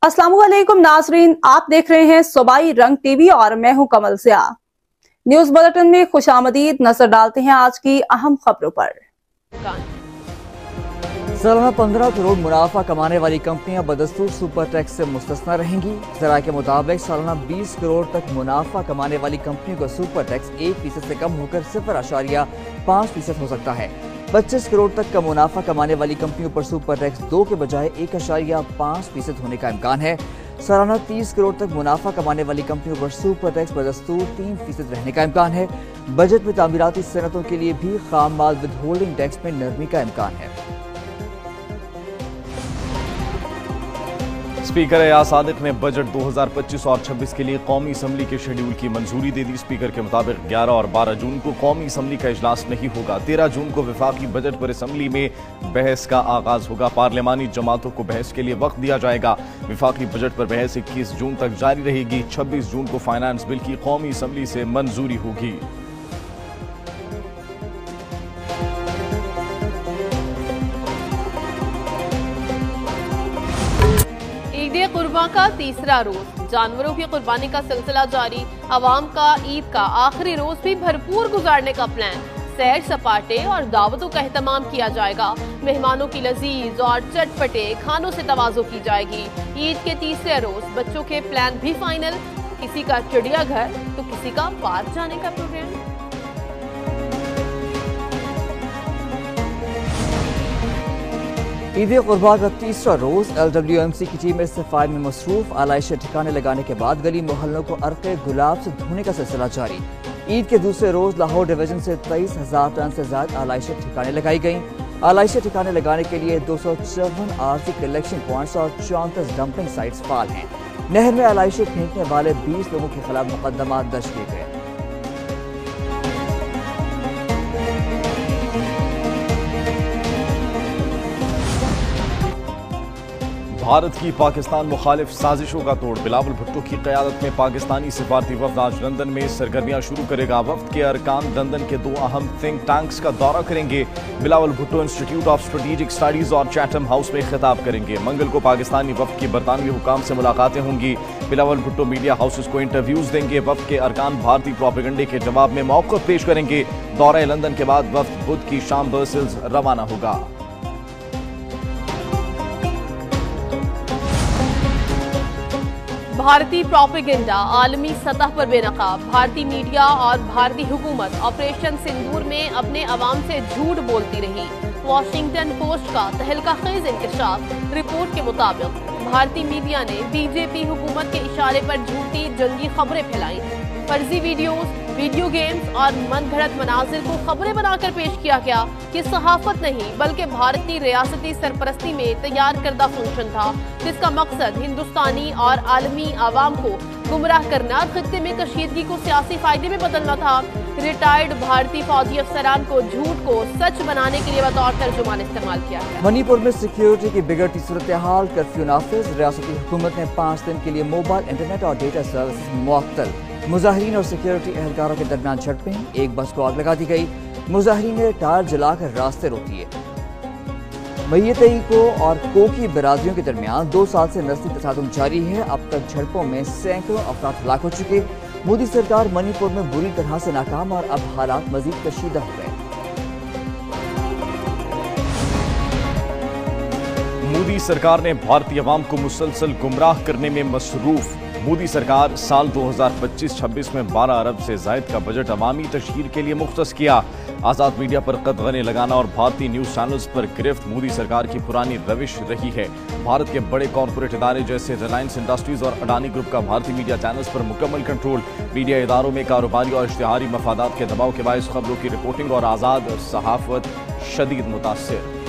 अस्सलामुअलैकुम नाजरीन, आप देख रहे हैं सूबाई रंग टीवी और मैं हूं कमल ज़िया। न्यूज बुलेटिन में खुशामदीद। नजर डालते हैं आज की अहम खबरों पर। सालाना 15 करोड़ मुनाफा कमाने वाली कंपनियां बदस्तूर सुपर टैक्स से मुस्तस्ना रहेंगी। ज़राए के मुताबिक सालाना 20 करोड़ तक मुनाफा कमाने वाली कंपनियों का सुपर टैक्स 1% से कम होकर 0.5% हो सकता है। 25 करोड़ तक का मुनाफा कमाने वाली कंपनियों पर सुपर टैक्स 2 के बजाय 1.5% होने का इम्कान है। सालाना 30 करोड़ तक मुनाफा कमाने वाली कंपनियों पर सुपर टैक्स बदस्तूर 3% रहने का इम्कान है। बजट में तामीराती सनतों के लिए भी खाम माल विदहोल्डिंग टैक्स में नरमी का इम्कान है। स्पीकर एयाज सादिक ने बजट 2025 और 26 के लिए कौमी असम्बली के शेड्यूल की मंजूरी दे दी। स्पीकर के मुताबिक 11 और 12 जून को कौमी असम्बली का इजलास नहीं होगा। 13 जून को विफाकी बजट पर असम्बली में बहस का आगाज होगा। पार्लियामानी जमातों को बहस के लिए वक्त दिया जाएगा। विफाकी बजट पर बहस 21 जून तक जारी रहेगी। 26 जून को फाइनेंस बिल की कौमी असम्बली से मंजूरी होगी। ईद कुर्बान का तीसरा रोज, जानवरों की कुर्बानी का सिलसिला जारी। अवाम का ईद का आखिरी रोज भी भरपूर गुजारने का प्लान। सैर सपाटे और दावतों का एहतमाम किया जाएगा। मेहमानों की लजीज और चटपटे खानों से तवाज़ो की जाएगी। ईद के तीसरे रोज बच्चों के प्लान भी फाइनल। किसी का चिड़ियाघर तो किसी का पार्क जाने का प्रोग्राम। ईद कुर्बान का तीसरा रोज LWMC की टीम सफाई में मसरूफ। आलाइशें ठिकाने लगाने के बाद गली मोहल्लों को अर्क़े गुलाब से धोने का सिलसिला जारी। ईद के दूसरे रोज लाहौर डिवीजन से 23,000 टन से ज्यादा आलाइशें ठिकाने लगाई गईं। आलाइशें ठिकाने लगाने के लिए 254 आरसी कलेक्शन पॉइंट्स और 34 डंपिंग साइट्स फाल हैं। नहर में आलाइशें फेंकने वाले 20 लोगों के खिलाफ मुकदमा दर्ज किए गए। भारत की पाकिस्तान मुखालिफ साजिशों का तोड़। बिलावल भुट्टो की क़यादत में पाकिस्तानी सिफारती वफ़द आज लंदन में सरगर्मियां शुरू करेगा। वफ़द के अरकान लंदन के 2 अहम थिंक टैंक्स का दौरा करेंगे। Bilawal Bhutto institute of strategic studies और चैथम हाउस में खिताब करेंगे। मंगल को पाकिस्तानी वफ़द की बरतानवी हुकाम से मुलाकातें होंगी। बिलावल भुट्टो मीडिया हाउसेस को इंटरव्यूज देंगे। वफ़द के अरकान भारतीय प्रोपेगेंडे के जवाब में मौक़िफ़ पेश करेंगे। दौरे लंदन के बाद वफ़द बुध की शाम ब्रसेल्स रवाना होगा। भारतीय प्रोपेगेंडा आलमी सतह पर बेनकाब। भारतीय मीडिया और भारतीय हुकूमत ऑपरेशन सिंदूर में अपने अवाम से झूठ बोलती रही। वॉशिंगटन पोस्ट का तहलका खेज इंकशाफ। रिपोर्ट के मुताबिक भारतीय मीडिया ने बीजेपी हुकूमत के इशारे पर झूठी जंगी खबरें फैलाई। फर्जी वीडियोस, वीडियो गेम्स और मनगढ़ंत मनाजिर को खबरें बनाकर पेश किया गया। ये सहाफत नहीं बल्कि भारतीय रियासती सरपरस्ती में तैयार करदा फंक्शन था, जिसका मकसद हिंदुस्तानी और आलमी आवाम को गुमराह करना और खित्ते में कशीदगी को सियासी फायदे में बदलना था। रिटायर्ड भारतीय फौजी अफसरान को झूठ को सच बनाने के लिए बतौर तर्जुमान इस्तेमाल किया गया। मणिपुर में सिक्योरिटी की बिगड़ती सूरत हाल, कर्फ्यू नाफिज। रियासती हुकूमत ने 5 दिन के लिए मोबाइल इंटरनेट और डेटा सर्विस मुअत्तल। मुजाहिरीन और सिक्योरिटी एहलकारों के दरमियान झड़पें। एक बस को आग लगा दी गई। मुजाहिरीन ने टायर जलाकर रास्ते रोक दिए। मैयतई को और कोकी बरादरियों के दरमियान 2 साल से नस्ली तसादुम जारी है। अब तक झड़पों में सैकड़ों अफराद हलाक हो चुके। मोदी सरकार मणिपुर में बुरी तरह से नाकाम और अब हालात मजीद कशीदा हो गए। मोदी सरकार ने भारतीय अवाम को मुसलसल गुमराह करने में मसरूफ। मोदी सरकार साल 2025-26 में 12 अरब से जायद का बजट अवामी तशहीर के लिए मुख्तस किया। आज़ाद मीडिया पर कदगने लगाना और भारतीय न्यूज़ चैनल्स पर गिरफ्त मोदी सरकार की पुरानी रविश रही है। भारत के बड़े कॉरपोरेट इदारे जैसे रिलायंस इंडस्ट्रीज और अडानी ग्रुप का भारतीय मीडिया चैनल्स पर मुकम्मल कंट्रोल। मीडिया इदारों में कारोबारी और इश्तिहारी मफादात के दबाव के बायस खबरों की रिपोर्टिंग और आज़ाद सहाफत शदीद मुतासिर।